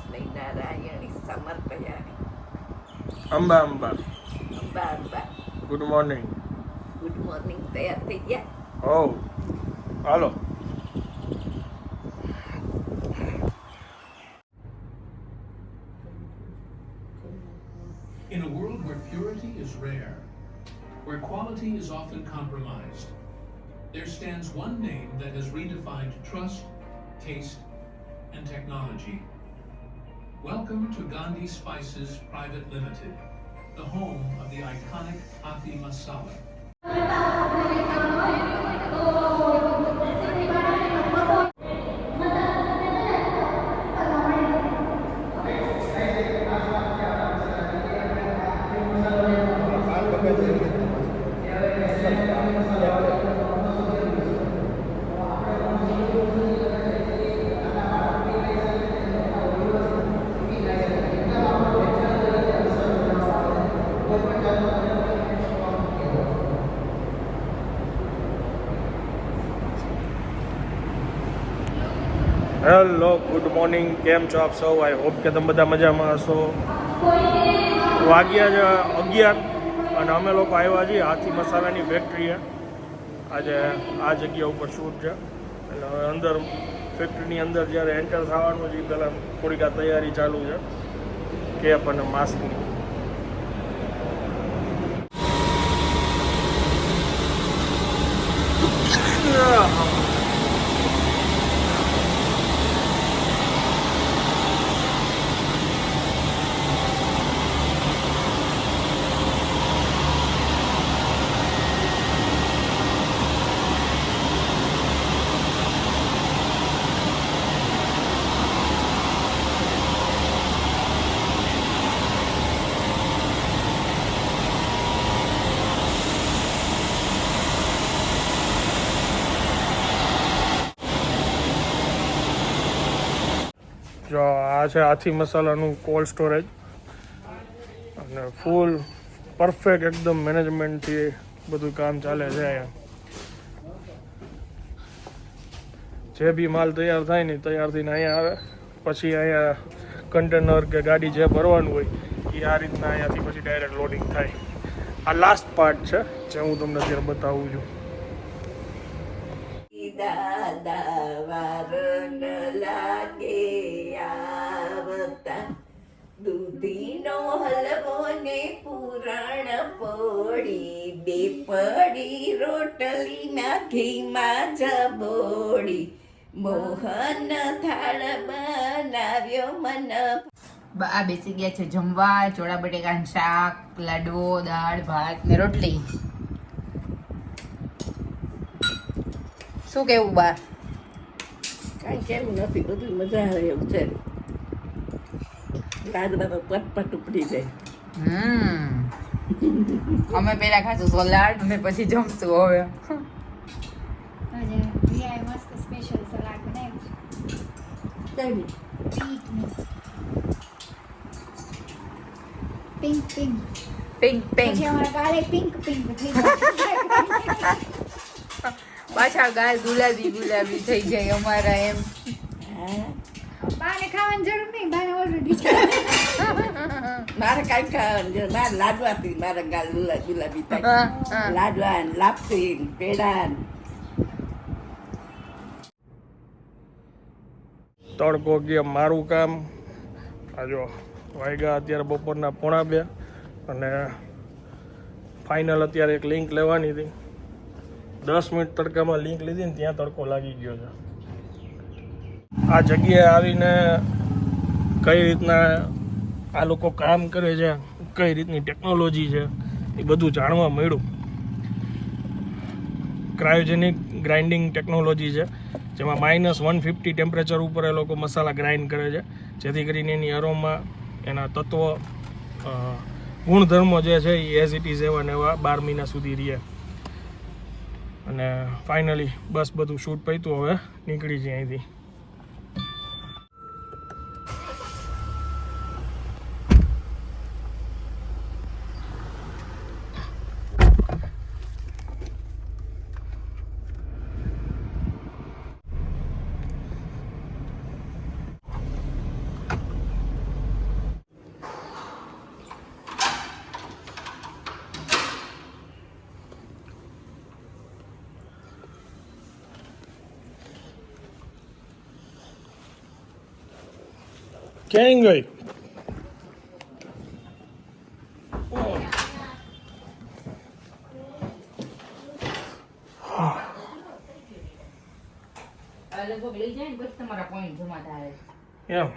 તસ્मै નારાયણી સમર્પયામિ. Amba Amba. Amba Amba. Good morning. Good morning. તૈયાર થઈ ગયા? હો, હાલો. In a world where purity is rare, where quality is often compromised, there stands one name that has redefined trust, taste, and technology. Welcome to Gandhi Spices Private Limited, the home of the iconic Hathi Masala. Hello, good morning. કેમ છો આપ સૌ? I hope કે તમે બધા મજામાં હશો. વાગ્યા છે 11 અને અમે લોકો આવ્યા છીએ હાથી મસાલાની ફેક્ટરીએ. આજે આ જગ્યા ઉપર શૂટ છે એટલે હવે અંદર ફેક્ટરીની અંદર જ્યારે એન્ટર થવાનું છે પહેલાં થોડીક આ તૈયારી ચાલુ છે કેપ અને માસ્કની. જો આ છે હાથી મસાલાનું કોલ્ડ સ્ટોરેજ અને ફૂલ પરફેક્ટ એકદમ મેનેજમેન્ટથી બધું કામ ચાલે છે અહીંયા. જે બી માલ તૈયાર થાય ને તૈયાર થઈને અહીંયા આવે પછી અહીંયા કન્ટેનર કે ગાડી જે ભરવાનું હોય એ આ રીતના અહીંયાથી પછી ડાયરેક્ટ લોડિંગ થાય. આ લાસ્ટ પાર્ટ છે જે હું તમને અત્યારે બતાવું છું. દાદા વારન લાગે આવતા, દૂધીનો હલવો ને પૂરણ પોળી, બે પડી રોટલીમાં ઘીમાં જબોળી, મોહન થાળ બનાવ્યો મન. આ બેસી ગયા છે જમવા. ચોળા બટેકાનું શાક, લાડવો, દાળ ભાત ને રોટલી. શું કેવું બા? કાંઈ કેવું નથી, બધું મજા આવે એવું છે. લાડવા તો પટપટ ઉપડી જાય. અમે પેલા ખાશું સલાડ ને પછી જમશું. હવે આજે રિયાએ મસ્ત સ્પેશિયલ સલાડ બનાવ્યું છે. બીટનું. Pink pink pink pink. પછી અમારા ગાલે પિંક પિંક થઈ જાય. પાછા ગાલ ગુલાબી ગુલાબી થઈ જાય અમારા એમ. બાને ખાવાની જરૂર નહીં, બાને ઓલરેડી મારે કાંઈ ખાવાનું છે, મારે લાડવાથી મારા ગાલ ગુલાબી થાય. લાડવા ને લાપસી ને પેડા ને. તડકો ગયા મારું કામ. આ જો વાગ્યા અત્યારે બપોરના 1:30 અને ફાઇનલ અત્યારે એક લિંક લેવાની હતી. 10 મિનિટ તડકામાં લિંક લીધી ને ત્યાં તડકો લાગી ગયો છે. આ જગ્યાએ આવીને કઈ રીતના આ લોકો કામ કરે છે, કઈ રીતની ટેકનોલોજી છે એ બધું જાણવા મળ્યું. ક્રાયોજેનિક ગ્રાઇન્ડિંગ ટેકનોલોજી છે જેમાં -150 ટેમ્પરેચર ઉપર એ લોકો મસાલા ગ્રાઇન્ડ કરે છે જેથી કરીને એની અરોમા, એના તત્વો, ગુણધર્મો જે છે એ એઝ ઇટ ઇઝ એવા ને એવા 12 મહિના સુધી રહે. અને ફાઇનલી બસ બધું શૂટ પત્યું, હવે નીકળી જાય અહીંથી. ક્યાં ગઈ? લગભગ લઈ જાય ને પછી તમારા પોઈન્ટ જમા થાય. એમ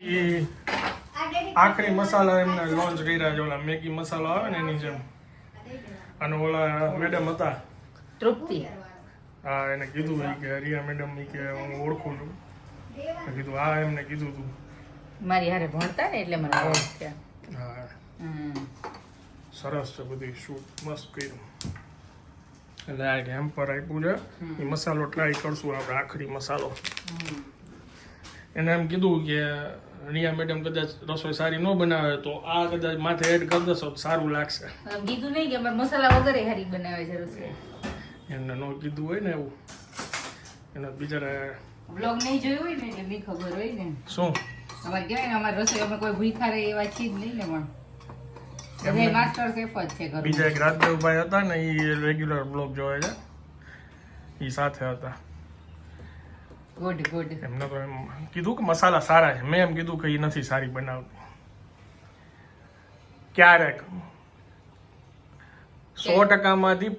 ઈ આખરી મસાલા એમને લોન્ચ કર્યા છે, ઓલા મેગી મસાલો આવે ને એની જેમ. અને ઓલા મેડમ હતા, તૃપ્તિ. હા, એને કીધું કે રિયા મેડમ કે હું ઓળખું છું. મેં કીધું હા, એમને કીધું તું. મારી હારે ભણતા ને એટલે મને ઓળખ્યા. હા, હમ. સરસ છે, બધી શૂટ મસ્ત કર્યું. એટલે આ હેમ્પર આપ્યું છે, એ મસાલો ટ્રાય કરશું આપણે, આખરી મસાલો. એને એમ કીધું કે રિયા મેડમ કદાચ રસોઈ સારી ન બનાવે તો આ કદાચ માથે એડ કરી દેશો તો સારું લાગશે. કીધું નહીં કે અમારે મસાલા વગર હારી બનાવે છે રસોઈ. એમને ન કીધું હોય ને એવું, એને બિચારા બ્લોગ નહીં જોયું હોય ને એટલે નહીં ખબર હોય ને. શું અમારે કહેવાય ને અમારે રસોઈ અમે કોઈ ભૂખા રહે એવા છીએ જ નહીં ને. પણ બધા માસ્ટર શેફ જ છે ઘરમાં. બીજા એક રાજદેવભાઈ હતા ને, એ રેગ્યુલર બ્લોગ જોવે છે, એ સાથે હતા. Good good. એમને તો એમ કીધું કે મસાલા સારા છે. મેં એમ કીધું કે એ નથી સારી બનાવતી. ક્યારેક 100%માંથી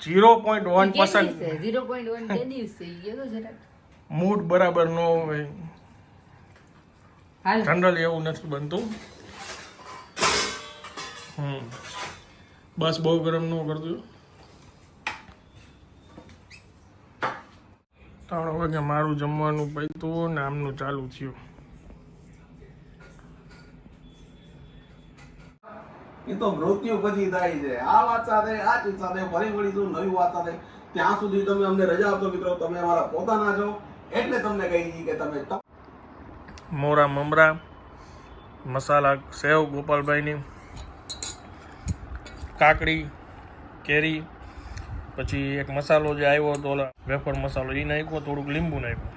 0.1% 0.1 તે દિવસે ગયો જરાક મૂડ બરાબર ન હોય. હાલ જનરલી એવું નથી બનતું. બસ બહુ ગરમ ન કરતું. 3 વાગે મારું જમવાનું પૈતું ને આમનું ચાલુ થયું. એ તો મૃત્યુ પછી થાય છે. આ વાત સાથે આ ચીજ સાથે ફરી મળીશું નવી વાત સાથે. ત્યાં સુધી તમે અમને રજા આપજો મિત્રો. તમે અમારા પોતાના છો એટલે તમને કહી દઈએ કે તમે મોરા મમરા મસાલા સેવ ગોપાલભાઈની, કાકડી, કેરી, પછી એક મસાલો જે આવ્યો હતો ઓલા વેફર મસાલો એ નાખ્યો, થોડુંક લીંબુ નાખ્યું.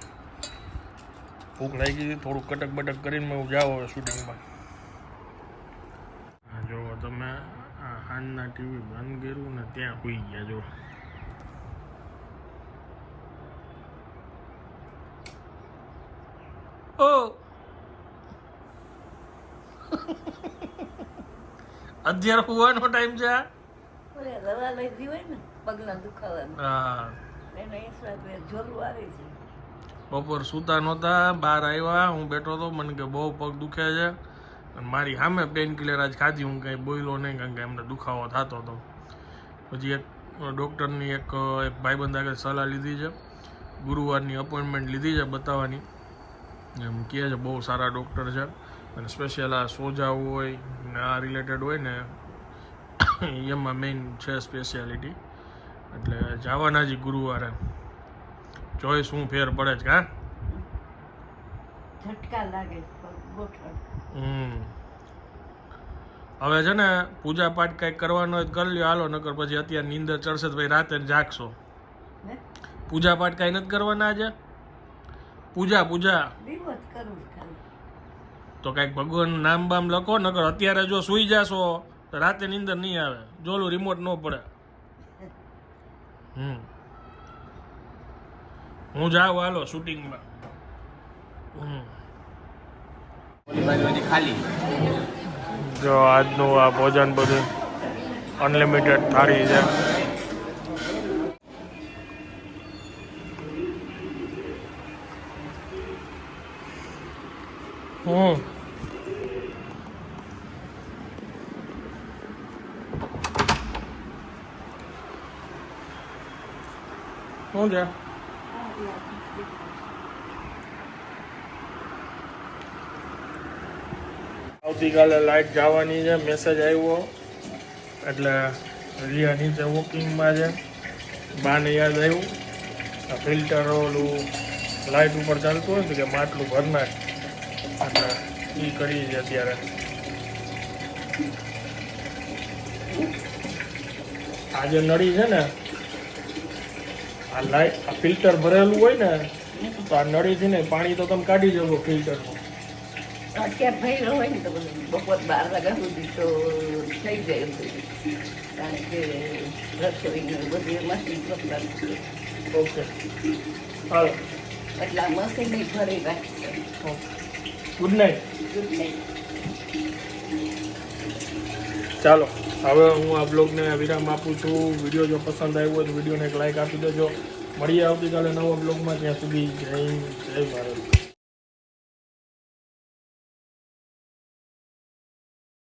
ભૂખ લાગી હતી, થોડુંક કટક બટક કરીને મેં જાઓ હવે શૂટિંગમાં. જો તમે આ હાનના ટીવી બંધ કર્યું ને ત્યાં સુઈ ગયા. જો ઓ અત્યારે સુવાનો ટાઈમ છે. રવા લઈ દી હોય ને પગલા દુખાવાનું, હા, એને હિસાબે જોરું આવે છે. બપોર સૂતા નહોતા, બહાર આવ્યા, હું બેઠો હતો, મને કે બહુ પગ દુખે છે. અને મારી સામે પેઇન કિલર આજ ખાધી, હું કંઈ બોલ્યો નહીં કારણ કે એમને દુખાવો થતો હતો. પછી એક ડૉક્ટરની એક ભાઈબંધ આગળ સલાહ લીધી છે, ગુરુવારની અપોઇન્ટમેન્ટ લીધી છે બતાવવાની. એમ કહે છે બહુ સારા ડૉક્ટર છે અને સ્પેશિયલ આ સોજા હોય ને આ રિલેટેડ હોય ને એમાં મેઇન છે સ્પેશિયાલિટી. એટલે જવાના જ ગુરુવારે, જોઈ શું ફેર પડે છે. હા, ઝટકા લાગે ગોઠણ. હવે છે ને પૂજા પાઠ કંઈક કરવાનો હોય તો કરી લ્યો, હાલો, નકર પછી અત્યારે નીંદર ચડશે તો ભાઈ રાતે જાગશો. પૂજા પાઠ કાંઈ નથી કરવાના આજે? પૂજા દિવસ કરું ખાલી તો કંઈક ભગવાનનું નામ બામ લખો, નકર અત્યારે જો સૂઈ જાશો તો રાતે નીંદર નહીં આવે, જોલું રિમોટ ન પડે. હું જાઉં, હાલો શૂટિંગમાં. જો આજનું આ ભોજન બધું અનલિમિટેડ થાળી છે. શું છે? આવતીકાલે લાઇટ જવાની છે, મેસેજ આવ્યો એટલે રિયા નીચે વોકિંગમાં છે. બાને યાદ આવ્યું આ ફિલ્ટર ઓલું લાઇટ ઉપર ચાલતું હોય ને કે માટલું ભરનાર, એટલે એ કરી છે અત્યારે. આ જે નળી છે ને, આ લાઇટ આ ફિલ્ટર ભરેલું હોય ને તો આ નળીથી ને પાણી તો તમે કાઢી જવો ફિલ્ટરનું. અત્યારે ભરેલો હોય ને તો બધું બપોર 12 વાગ્યા સુધી તો થઈ જાય એમ બધું, કારણ કે રસોઈ બધું મશીન પકડાતું છે. ઓકે, હાલો એટલે આ મશીન ભરી રાખશે. Good night. Good night. ચાલો હવે હું આ બ્લોગને વિરામ આપું છું. વિડીયો જો પસંદ આવ્યો હોય તો વિડીયોને એક લાઈક આપી દેજો. મળીએ આવતીકાલે નવા બ્લોગમાં. ત્યાં સુધી જય હિન્દ, જય ભારત.